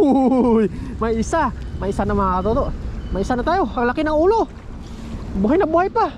Uy, may isa. May isa na mga katoto. May isa na tayo. Ang laki ng ulo. Buhay na buhay pa.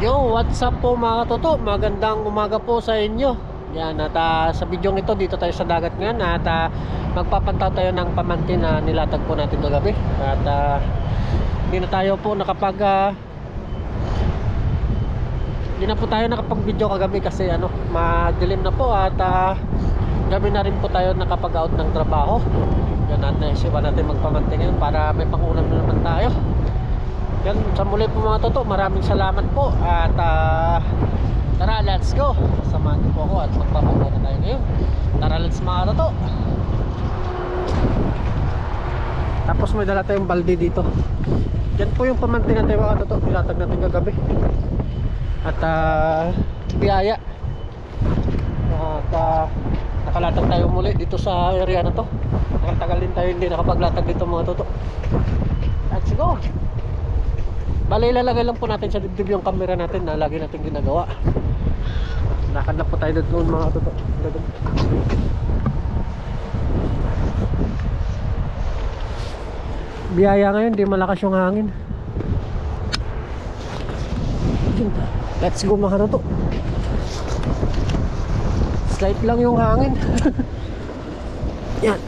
Yo, what's up po mga katoto? Magandang umaga po sa inyo. Yan, at sa video ito, dito tayo sa dagat ngayon. At magpapantaw tayo ng pamantin na nilatag po natin kagabi. At hindi na tayo po hindi na po tayo nakapag-video kagabi kasi madilim na po. At gabi na rin po tayo nakapag-out ng trabaho. Yan, at naisipan natin magpamantin ngayon para may pangulam na naman tayo. Yan, sa muli po mga toto, maraming salamat po. At tara, let's go. Samahan niyo po ako at magpapapunta na tayo ngayon. Tara, let's mga toto. Tapos may dala tayong balde dito. Yan po yung pamantin natin mga toto, nilatag natin kagabi. At biyaya. At nakalatag tayo muli dito sa area na to. Tagal-tagal din tayo hindi nakapaglatag dito mga toto. Let's go. Bale, ilalagay lang po natin sa dibdib yung camera natin na lagi natin ginagawa. Lakad lang po tayo doon mga toto. Biyaya ngayon, di malakas yung hangin. Let's go mga toto. Slight lang yung hangin. Yan.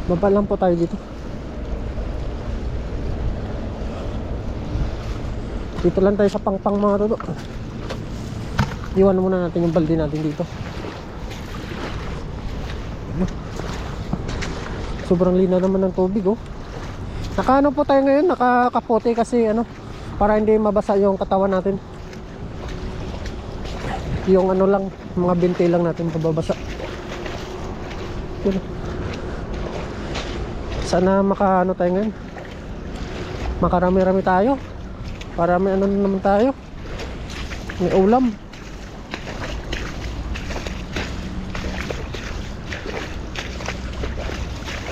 Baba lang po tayo dito. Dito lang tayo sa pangpang mga toto. Iwan muna natin yung balde natin dito. Sobrang linaw naman ng tubig oh. Nakaano po tayo ngayon, nakakapote kasi para hindi mabasa yung katawan natin. Yung lang, mga binti lang natin mababasa. Yun. Sana makaano tayo ngayon. Makarami-rami tayo. Para may naman tayo. May ulam.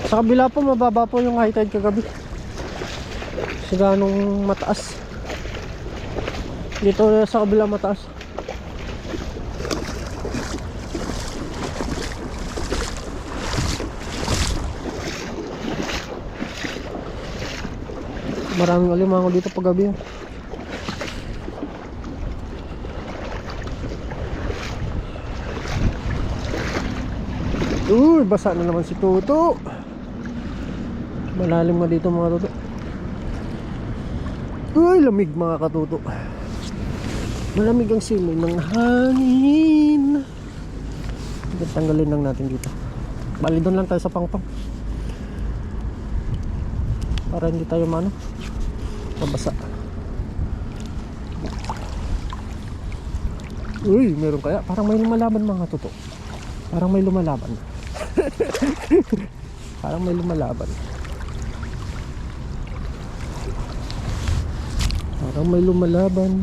Sa kabila po, mababa po yung high tide kagabi. Kasi ganong mataas. Dito sa kabila mataas. Maraming alimango dito paggabi. Uy, basa na naman si Toto. Malalim nga dito mga toto. Uy, lamig mga katuto. Malamig ang simoy ng hangin. Tanggalin lang natin dito. Bali doon lang tayo sa pangpang. Para hindi tayo mabasa. Uy, meron kaya? Parang may lumalaban mga toto. Parang may lumalaban. Parang may lumalaban. Parang may lumalaban.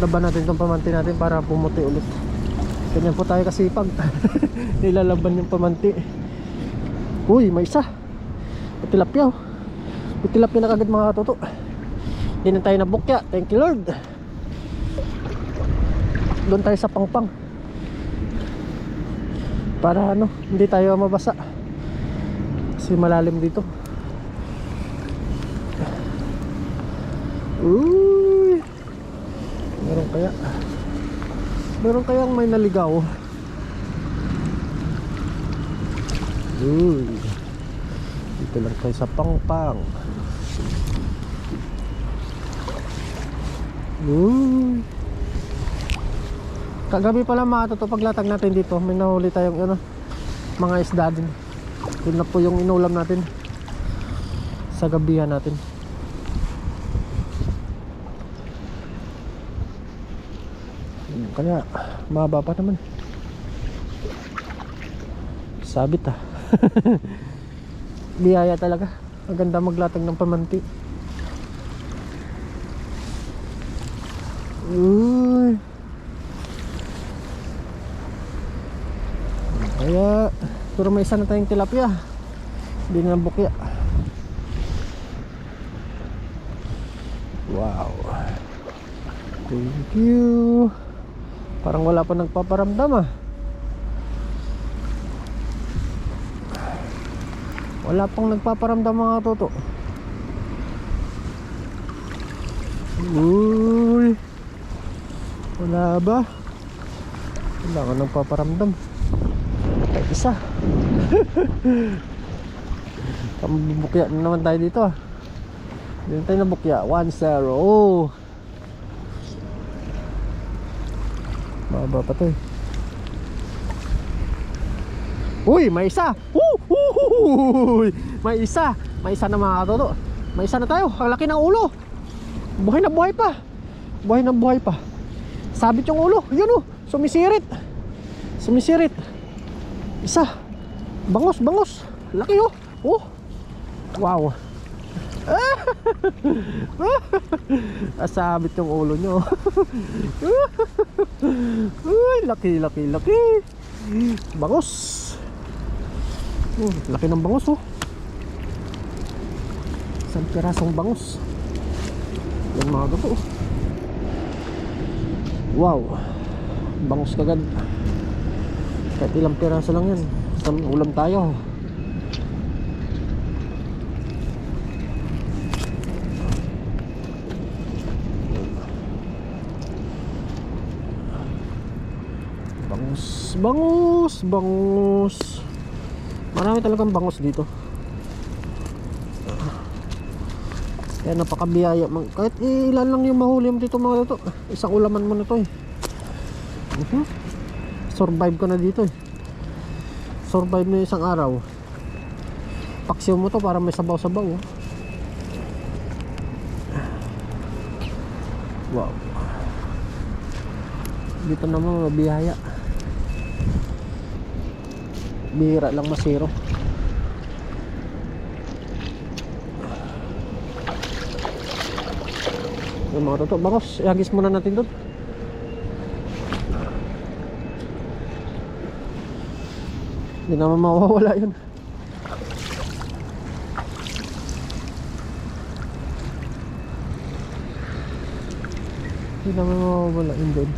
Laban natin itong pamanti natin para pumuti ulit. Ganyan po tayo kasipag. Nilalaban yung pamanti. Uy, may isa. Tilapia. Tilapia na kagad mga katuto. Hindi na tayo nabukya. Thank you Lord. Doon tayo sa pangpang. Para hindi tayo mabasa. Kasi malalim dito. Uy. Meron kayang may naligaw. Uy, dito lang tayo sa Pangpang. Uy, kagabi pala mga toto, paglatag natin dito may nahuli tayong ano, mga isda din. Yun na po yung inulam natin sa gabihan natin. Kaya mahaba pa naman. Sabit ah. Biyaya talaga. Ang ganda maglatag ng pamanti. Uy. Kaya pero may isa na tayong tilapia. Hindi na bukya. Wow. Thank you. Parang wala pa nagpaparamdam ah. Wala pang nagpaparamdam mga toto. Uy. Wala ba? Wala ka nagpaparamdam. Kahit isa. Kamabukya na naman tayo dito ah. Hindi tayo nabukya. 1-0. Oh. Mababa pa to eh. Uy, may isa. Uy, may isa. May isa na mga katoto. May isa na tayo. Ang laki ng ulo. Buhay na buhay pa. Buhay na buhay pa. Sabit yung ulo. Yun oh. Sumisirit. Sumisirit. Isa. Bangos, bangos. Laki oh. Oh. Wow. Sabit yung ulo nyo. Uy, laki, laki, laki. Bangos. Laki ng bangos oh. Isang pirasong bangos. Yan mga gato oh. Wow. Bangos kagad. Kahit ilang piraso lang yan. Isang ulam tayo. Bangus, bangus, bangus. Marami talagang bangus dito. Kaya napakabiyaya. Kahit ilan lang yung mahuli mo dito mga ito. Isang ulaman mo na to eh. Survive ko na dito eh. Survive na isang araw. Paksiw mo to para may sabaw-sabaw oh. Wow. Dito naman mabiyaya. Bihira lang masiro. Yung mga toto, bangos, ihagis muna natin doon. Hindi naman mawawala yun. Hindi naman mawawala yun doon.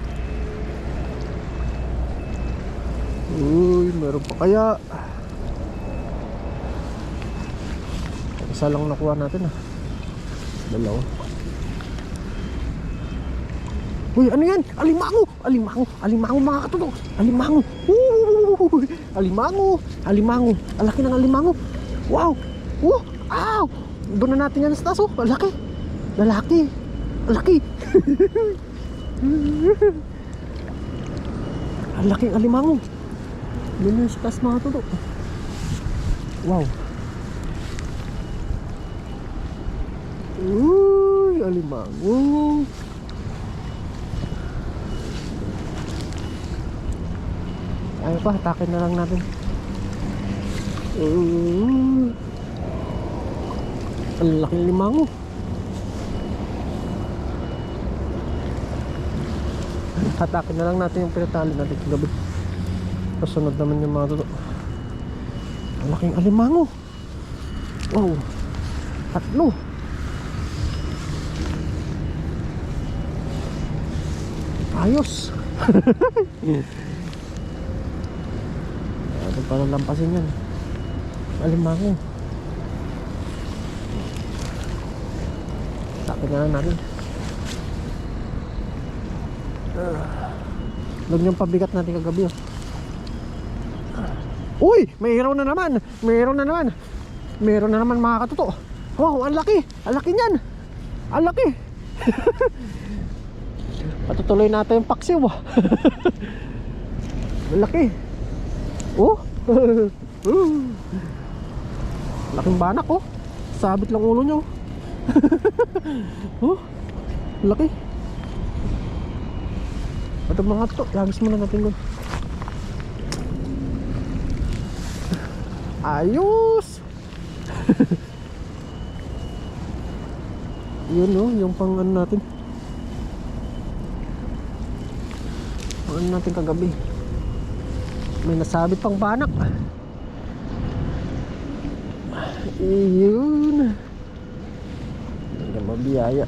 Uy, meron pa kaya. Isa lang nakuha natin ah. Dalawa. Uy, ano yan? Alimango! Alimango! Alimango mga katuto! Alimango! Uy! Alimango! Alimango! Ang laki ng alimango! Wow! Ow! Doon na natin yan sa taas oh! Ang laki! Lalaki! Ang laki! Ang laki ng alimango! Doon na sa taas mga katuto! Wow! Uy! Alimango! Ay pa, hatakin na lang natin. Ang laking limango. Hatakin na lang natin yung pinatali natin kagabi. Kasunod naman yung mga tuto. Ang laking alimango. Wow. Tatlo. Ayos. Ito para lampasin yan. Alimango. Tapin na lang natin. Huwag niyong pabigat natin kagabi oh. Uy, mayroon na naman. Mayroon na naman. Mayroon na naman mga katuto. Wow, ang laki. Ang laki niyan. Ang laki. Patutuloy natin yung paksiw. Ang laki. Oh. Laking banak oh. Sabit lang ulo niyo. Oh. Laki. Ito mga to, lagis muna natin doon. Ayos. Yun no, yung pang ano natin. Pang ano natin kagabi. May nasabit pang banak. Yun. Hindi mabiyaya.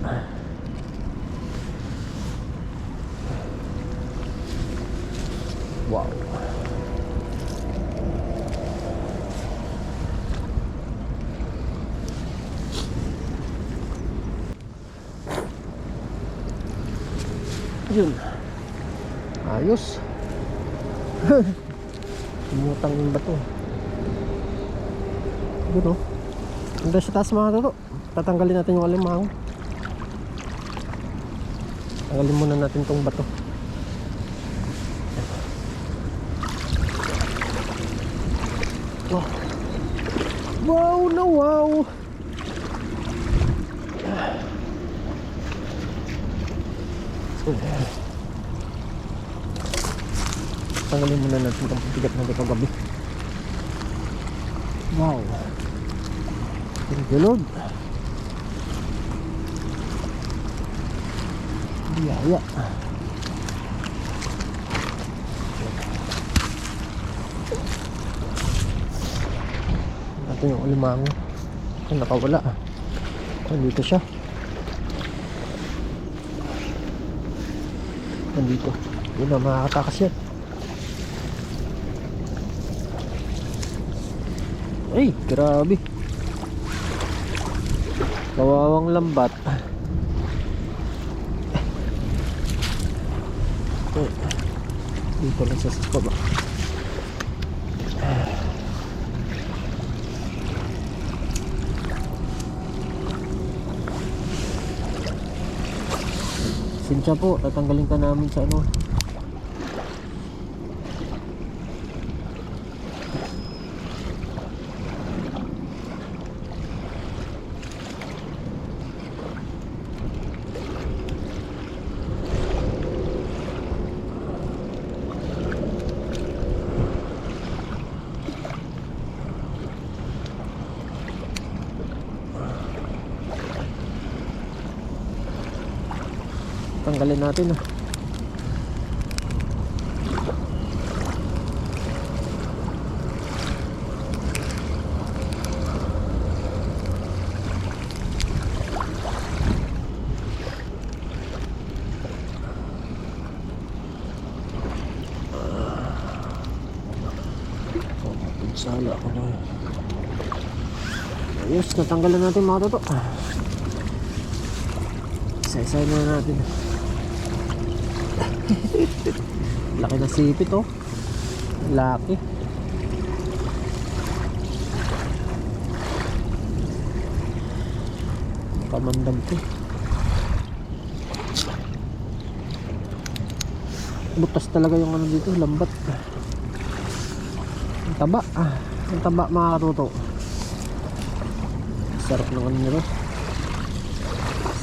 Wow. Yun. Ayos. Umutang yung bato. Yun o. Hanggang sa taas mga toto. Tatanggalin natin yung alimang. Tanggalin muna natin tong bato. Wow. Wow na wow. Tanggalin muna natin itong bigat na ito gabi. Wow. Thank you Lord. Biyaya. Ito yung alimango. Ito nakawala. Nandito siya. Nandito. Yun na, makakatakas yan. Ay, grabe. Kawawang lambat. Dito lang sa baba. Sinsya po, tatanggalin ka namin sa ano. Tanggalin natin ah. Sala ako na. Ayos, natanggalan natin mga toto. Isa-isa na natin. Laki na sipit oh. Laki. Kamandam to. Butas talaga yung ano dito, lambat. Ang taba. Ang taba mga katuto. Sarap ng ano nito.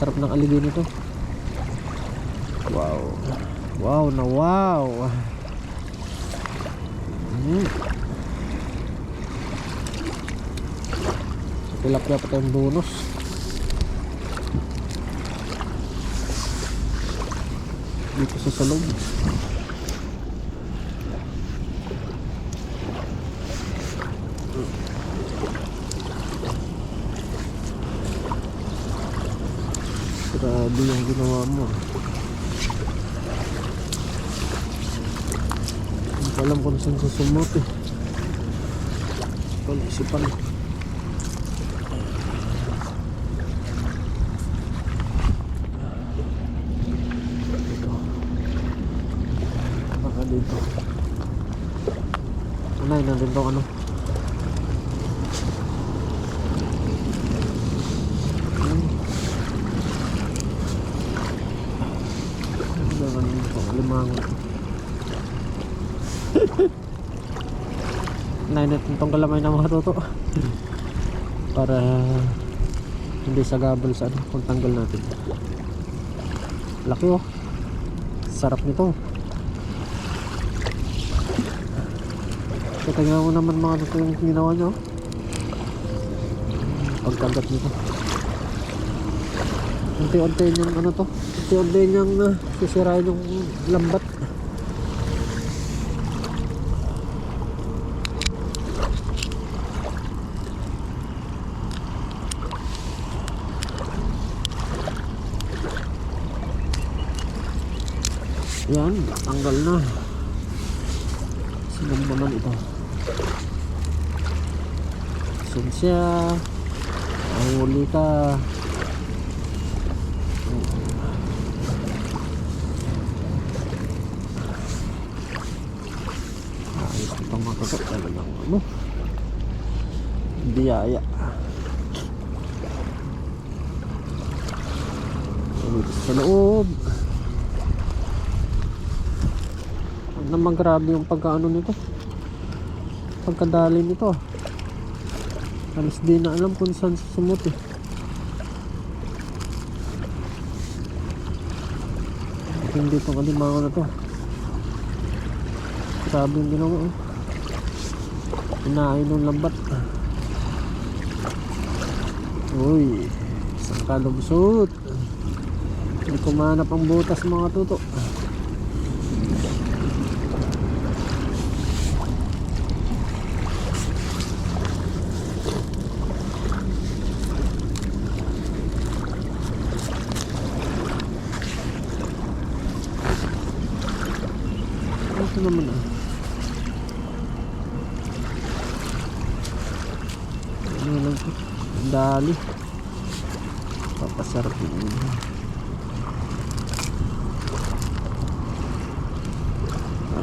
Sarap ng aligay nito. Wow. Wow na wow. Tilapia pa tayong bonus. Dito sa salog. Grabe yung ginawa mo. Hindi ko alam kung saan susumot eh. Palisipan. Dito. Unay, nandun daw ano. Limangon. Nainit itong kalamay ng mga toto para hindi sagabal sa ano pagtanggal natin. Laki oh, sarap nito. Tingnan mo naman mga toto yung ginawa nyo pagkagat nito. Unti-unti niyang ano to, unti-unti niyang sisirain yung lambat. Yan, tanggal na. Sinong naman ito? Sinsya, ahuli ka. Ayos itong matutok talagang ano, biyaya. Sa loob naman, grabe yung pagkaano nito, pagkadali nito. Halos di na alam kung saan sumut eh. Hindi itong alimango na to, grabe yung ginawa eh. Inain ng lambat. Uy, isang kalubsot. Hindi kumanap ang butas mga tuto. Ito naman ah. Ano lang ito? Dali. Papasarap yun.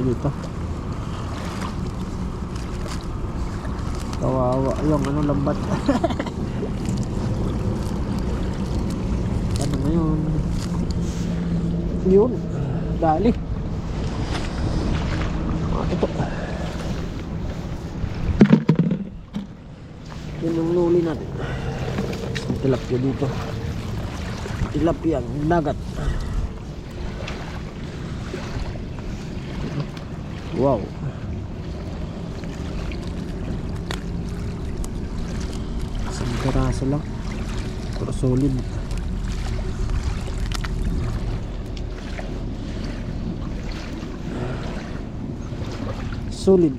Dito. Kawawa yung ano lambat. Ano ngayon? Yun. Dali. Ito. Yun yung luli natin. Tilapia dito. Tilapia ang dagat. Wow. Isang piraso lang. Pero solid. Solid.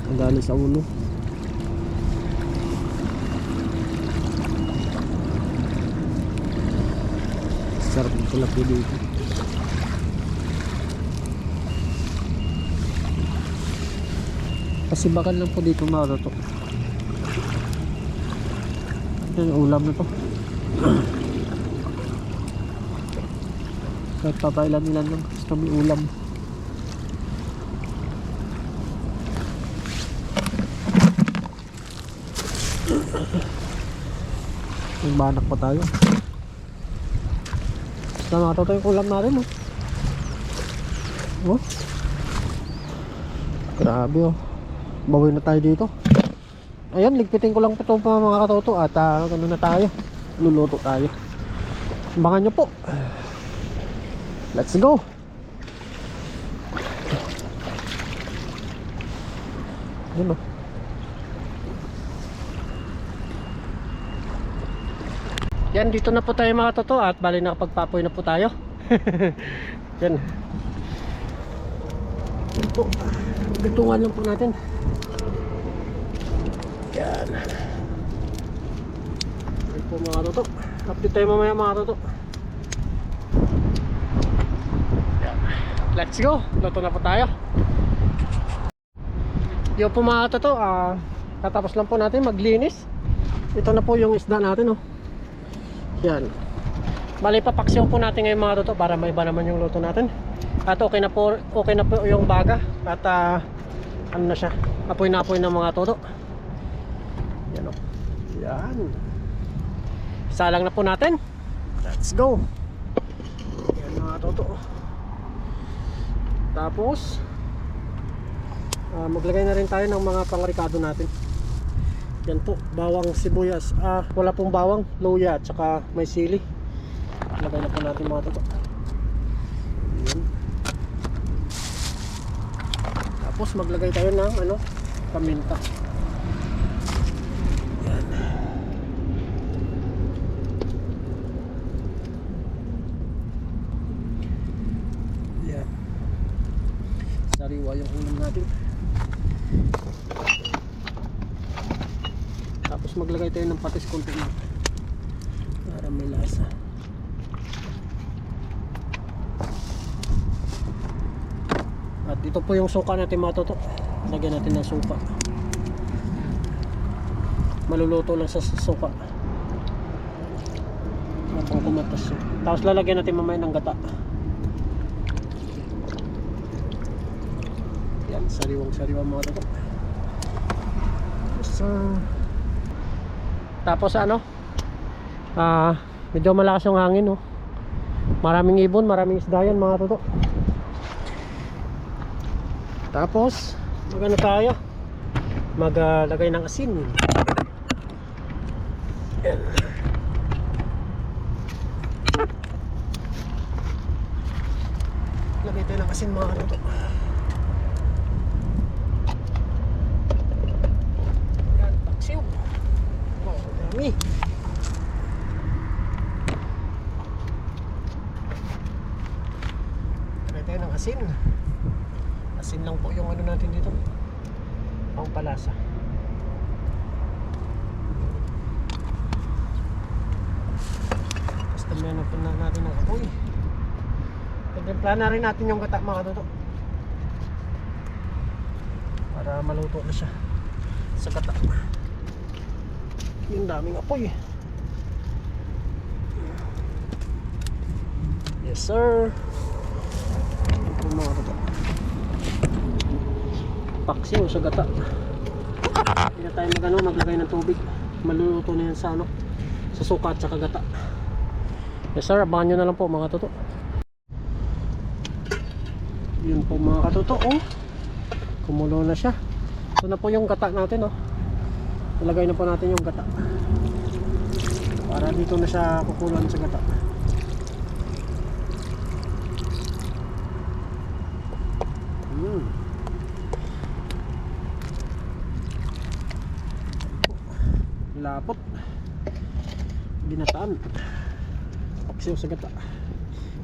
Ang dali sa ulo. Sarap ng tilapia dito. Kasi bakal lang po dito mga toto. Yan yung ulam na to. Kahit papailan-ilan lang, basta may ulam. May banak pa tayo. Basta mga toto yung ulam natin oh. Oh, grabe oh. Bawi na tayo dito. Ayan, ligpitin ko lang po ito mga katoto. At ano na tayo, luluto tayo. Abangan nyo po. Let's go. Yun o. Yan, dito na po tayo mga katoto. At bali nakapagpapoy na po tayo. Yan. Yan po. Bitungan lang po natin. Yan. Yan po mga toto. Update tayo mamaya mga toto. Yan. Let's go. Luto na po tayo. Yo po mga toto. Tatapos lang po natin maglinis. Ito na po yung isda natin oh. Yan. Bali papaksiw po natin ngayon mga toto para maiba naman yung luto natin. At okay na po yung baga. At ano na siya, apoy na apoy ng mga todo. Yan o. Yan. Salang na po natin. Let's go. Yan mga todo. Tapos maglagay na rin tayo ng mga pangrikado natin. Yan po, bawang sibuyas. Wala pong bawang, luya at saka may sili. Lagay na po natin mga toto. Yan. Tapos maglagay tayo ng paminta. Yan. Yan. Sariwa yung ulam natin. Tapos maglagay tayo ng patis konti na para may lasa. At ito po yung suka natin mga toto. Lagyan natin ng suka. Maluluto lang sa suka. Napang kumatas yun. Tapos lalagyan natin mamaya ng gata. Yan, sariwang mga toto. Tapos medyo malakas yung hangin, no? Maraming ibon, maraming isda yan mga toto. Tapos magano tayo, maglagay ng asin. Yan. Lagay tayo ng asin mga toto. Yan, paksiw. Dami. Lagay tayo ng asin. Asin lang po yung natin dito, pang palasa. Tapos tamayan na po natin ng apoy. Timpla na rin natin yung gata mga toto para maluto na siya sa gata. Yung daming apoy. Yes sir. Ito mga toto, paksiw sa gata. Hindi na tayo maglagay ng tubig. Maluluto na yan sa sa suka at saka gata. Yes sir, abangan nyo na lang po mga toto. Yun po mga katoto, kumulo na siya. Ito na po yung gata natin, Nalagay na po natin yung gata para dito na siya kukulan sa gata. Lapot, binataan, paksiw sa gata.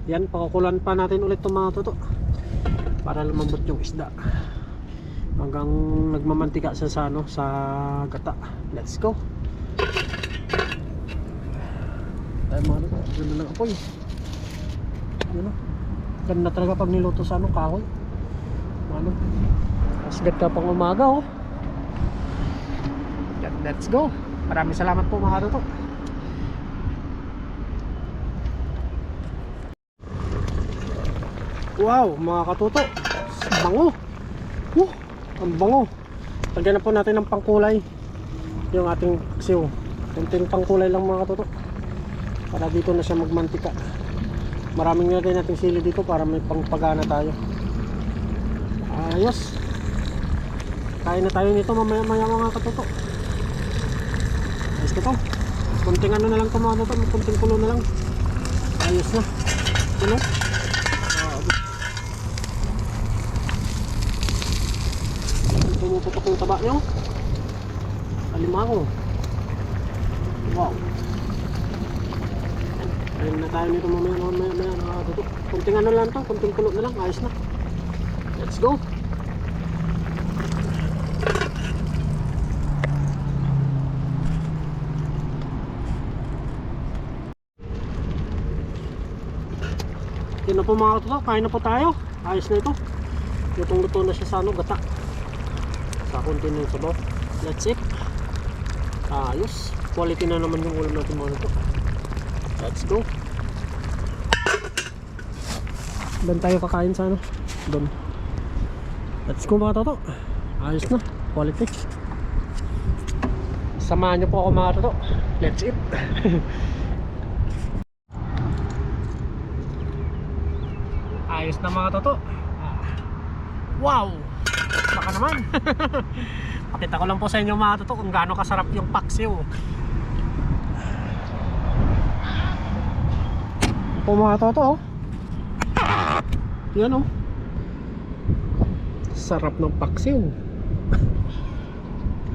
Yan, pakukulan pa natin ulit itong mga toto para lumambot yung isda hanggang nagmamantika sa gata. Let's go. Tayo mga toto, ganda ng apoy. Ganda talaga pag niluto sa kahoy. Asgat ka pang umaga, Let's go. Maraming salamat po mga toto. Wow mga katuto, bango. Ang bango. Lagyan na po natin ng pangkulay yung ating siw. Kunting pangkulay lang mga katuto para dito na siya magmantika. Maraming nilagay natin sili dito para may pangpagana tayo. Ayos. Kain na tayo nito mamaya mga katuto. Ayos na to. Kunting na lang ito mga katuto, kunting kulo na lang. Ayos na. Pumuputok yung taba nyo. Alimango. Wow. Ayun na tayo nito mamaya toto. Kunting lang to, kunting kulo na lang. Ayos na. Let's go. Yun na po mga toto, kain na po tayo. Ayos na ito. Lutong-luto na siya sa gata. Sa konti ng sabaw. That's it. Ayos. Quality na naman yung ulam natin mga toto. Let's go. Doon tayo kakain sa ano. Doon. Let's go mga toto. Ayos na. Quality. Samahan niyo po ako mga toto. Let's eat. Ayos na mga toto. Wow! Baka naman. Pakita ko lang po sa inyo mga toto kung gaano kasarap yung paksiw. Po mga toto. Yan oh. Sarap ng paksiw.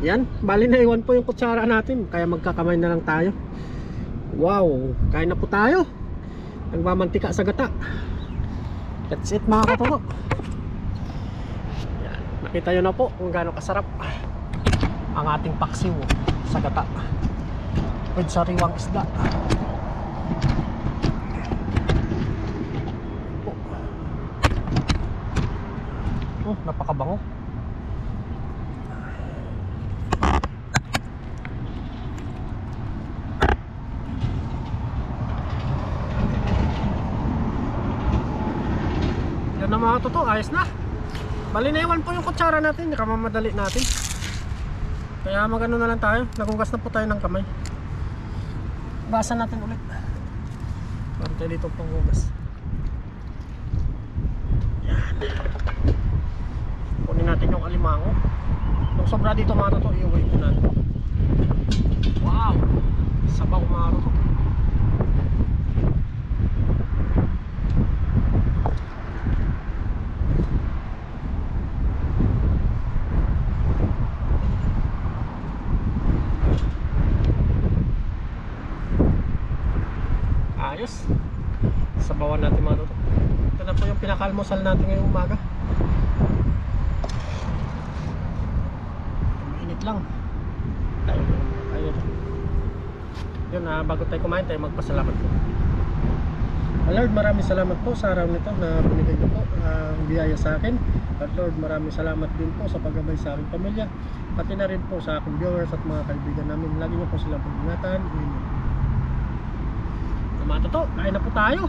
Yan, bali na iwan po yung kutsara natin, kaya magkakamay na lang tayo. Wow, kain na po tayo. Nagmamantika sa gata. That's it mga katoto. Yan, nakita nyo na po kung gaano kasarap ang ating paksiw sa gata with sariwang isda. Oh, napakabango. Yan na mga toto, ayos na. Bali na iwan po yung kutsara natin, nakamamadali natin. Kaya magano na lang tayo, nagugas na po tayo ng kamay. Basan natin ulit. Meron tayo dito pang hugas. Yan. Kunin natin yung alimango. Kung sobra dito mga toto, iuwi ko natin. Wow! Sabaw mga toto. Ayos. Sabawan natin mga toto. Ito na po yung pinakalmusal natin ngayong umaga. Mainit lang. Ayun. Yun, bago tayo kumain tayo magpasalamat po. Lord, maraming salamat po sa araw nito na binigay niyo po biyaya sa akin. At Lord, maraming salamat din po sa paggabay sa aking pamilya, pati na rin po sa aking viewers at mga kaibigan namin. Lagi niyo po silang pag-ingatan. Mga toto, kain na po tayo.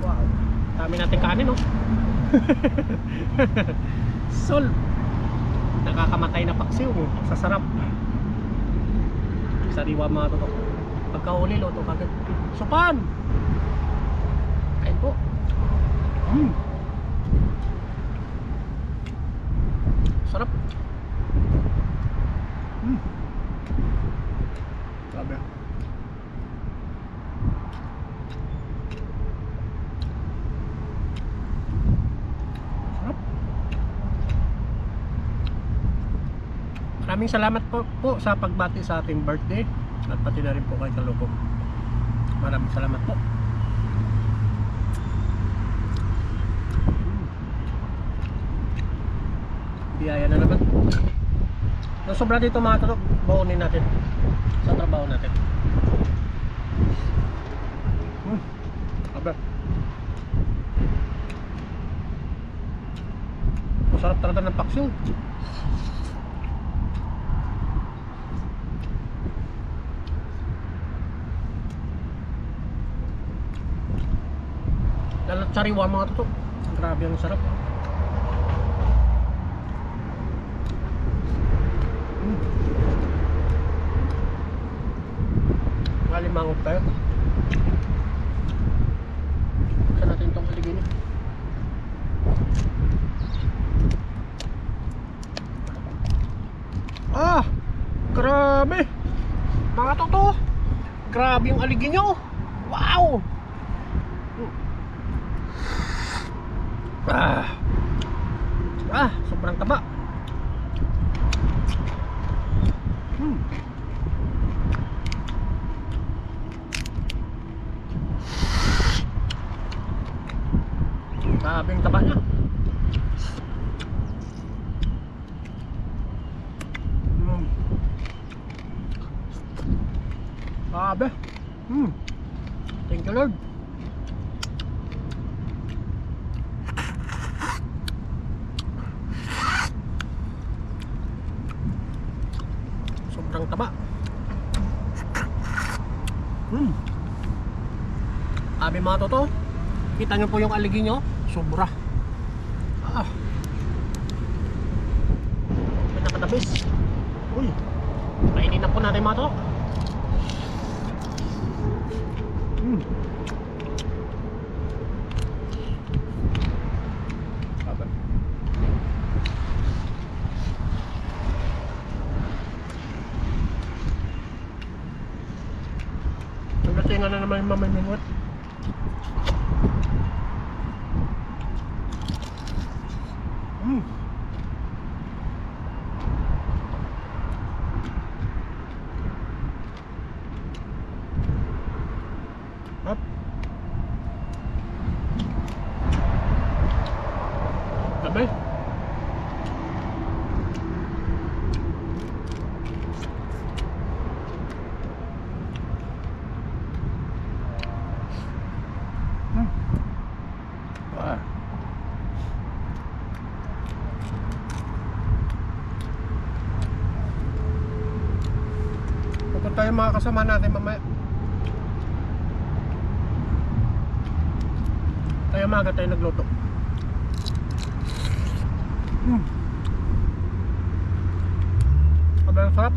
Wow, dami natin kanin oh. Sol, nakakamatay na paksiw sa sarap. Sariwa mga toto. Pagkahuli loto kagad. Supan. Kain po. Sarap. Grabe. Maraming salamat po sa pagbati sa ating birthday at pati na rin po kay Kaloko. Maraming salamat po. Biyaya na naman. Nung sobra dito mga tulog, baunin natin sa trabaho natin. Aba. Masarap talaga ng paksiw. Lalat sariwa mga toto. Grabe ang sarap. Malimangog tayo. Saan natin itong haligin? Grabe mga toto. Grabe yung aligin nyo. Wow. Sobrang taba. Grabe yung taba niya. Grabe. Thank you Lord. Sobrang taba. Abi mga toto, Kita nyo po yung aligi nyo, sobra. Pinakatabis. Uy, kainin na po natin mga to. Nagdatingan na naman yung mamimingot. Up. Tabi. Wah. Pupunta yung mga kasama natin mamaya. Kaya maga tayo nagluto. Abang sarap.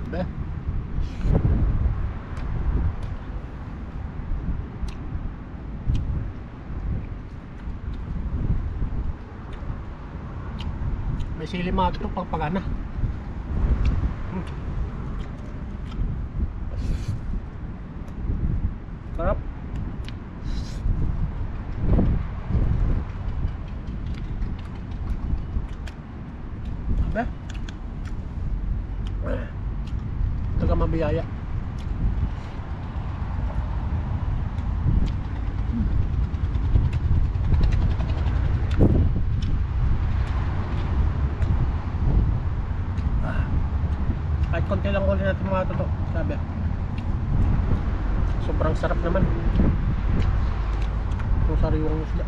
Be. May sili mga ito pang pagana. Sarap. Abe. Taga mabiyaya. Kahit konti lang ulit natin mga toto, sabi. Sobrang sarap naman. Yung sariwang isda.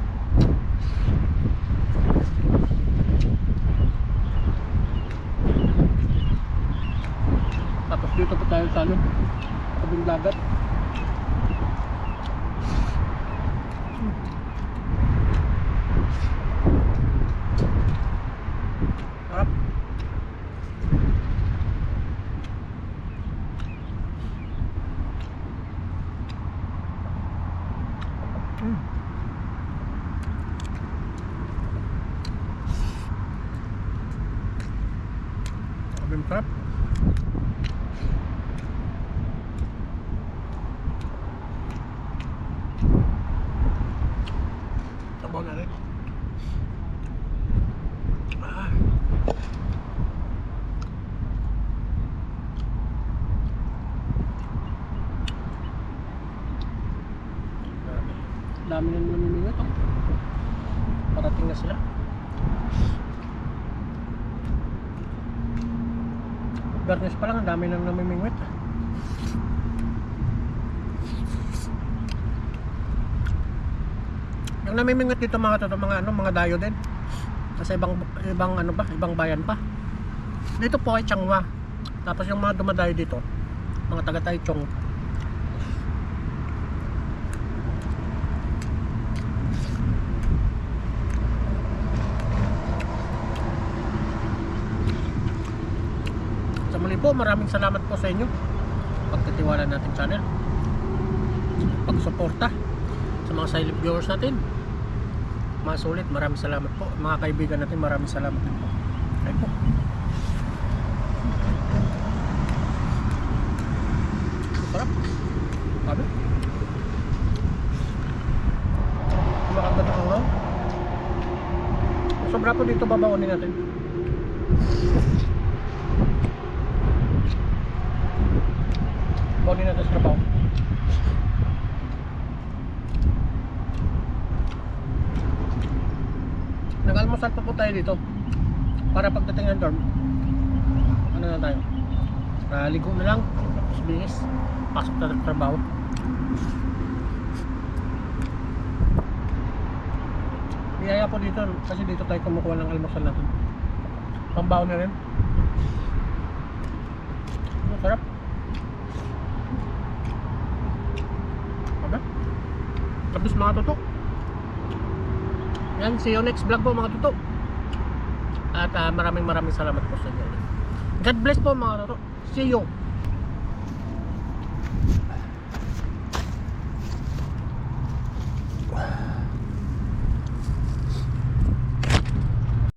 Tapos dito po tayo sa tabing dagat. Sarap. Abang sarap. Sabaw na rin. Dami na namimingat oh. Parating na sila. Garnish pa lang, ang dami nang namimingwit. Yung namimingwit dito mga toto, mga dayo din. Kasi ibang ano ba, ibang bayan pa. Dito po ay Changhua. Tapos yung mga dumadayo dito, mga taga Taichung. Sa muli po, maraming salamat po sa inyo pagtitiwala natin channel, pagsuporta sa mga silent viewers natin, mga sulit. Maraming salamat po mga kaibigan natin, maraming salamat din po. Ayun po. Sarap. Sabi makaganda na nga. Sobra po dito, babaonin natin. Baonin natin sa trabaho. Nag-almusal pa po tayo dito para pagdating ng dorm, ano na tayo, ligo na lang, tapos bihis, pasok na ng trabaho. Biyaya po dito kasi dito tayo kumukuha ng almusal natin. Pambaon na rin. Masarap. Aba? Tapos mga tutok. Yan, see you next vlog po mga tutok. At maraming salamat po sa inyo. God bless po mga tutok. See you.